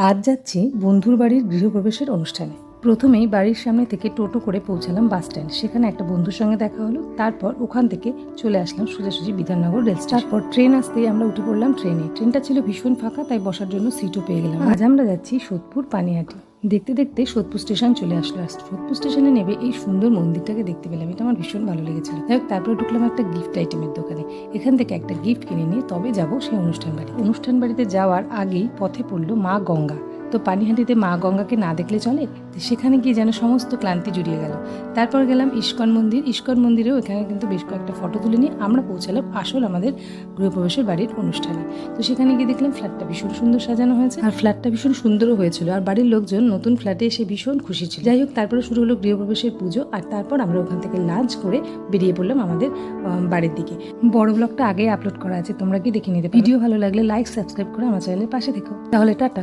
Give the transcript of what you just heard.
আজ যাচ্ছি বন্ধুর বাড়ির গৃহপ্রবেশের অনুষ্ঠানে। প্রথমেই বাড়ির সামনে থেকে টোটো করে পৌঁছালাম বাস স্ট্যান্ড। সেখানে একটা বন্ধুর সঙ্গে দেখা হলো। তারপর ওখান থেকে চলে আসলাম সোজাসুজি বিধাননগর রেল স্টেশন। তারপর ট্রেন আসতেই আমরা উঠে পড়লাম ট্রেনে। ট্রেনটা ছিল ভীষণ ফাঁকা, তাই বসার জন্য সিটও পেয়ে গেলাম। আজ আমরা যাচ্ছি সোদপুর পানিহাটি। দেখতে দেখতে সোদপুর স্টেশন চলে আসলো। আর সোদপুর স্টেশনে নেবে এই সুন্দর মন্দিরটাকে দেখতে পেলাম। এটা আমার ভীষণ ভালো লেগেছিল। যাই হোক, তারপরে ঢুকলাম একটা গিফট আইটেমের দোকানে। এখান থেকে একটা গিফট কিনে নিয়ে তবে যাব সেই অনুষ্ঠান বাড়ি। অনুষ্ঠান বাড়িতে যাওয়ার আগেই পথে পড়লো মা গঙ্গা। তো পানিহাটিতে মা গঙ্গাকে না দেখলে চলে? সেখানে গিয়ে যেন সমস্ত ক্লান্তি জুড়িয়ে গেল। তারপর গেলাম ইস্কন মন্দির। ইস্কন মন্দিরেও এখানে কিন্তু বেশ কয়েকটা ফটো তুলে নিয়ে আমরা পৌঁছালাম আসল আমাদের গৃহপ্রবেশের বাড়ির অনুষ্ঠানে। তো সেখানে গিয়ে দেখলাম ফ্ল্যাটটা ভীষণ সুন্দর সাজানো হয়েছে, আর ফ্ল্যাটটা ভীষণ সুন্দরও হয়েছিল। আর বাড়ির লোকজন নতুন ফ্ল্যাটে এসে ভীষণ খুশি ছিল। যাই হোক, তারপরে শুরু হলো গৃহপ্রবেশের পুজো। আর তারপর আমরা ওখান থেকে লাঞ্চ করে বেরিয়ে পড়লাম আমাদের বাড়ির দিকে। বড় ব্লগটা আগে আপলোড করা আছে, তোমরা কি দেখে নিতে পারো। ভিডিও ভালো লাগলে লাইক সাবস্ক্রাইব করে আমার চ্যানেলের পাশে থেকো। তাহলে টাটা।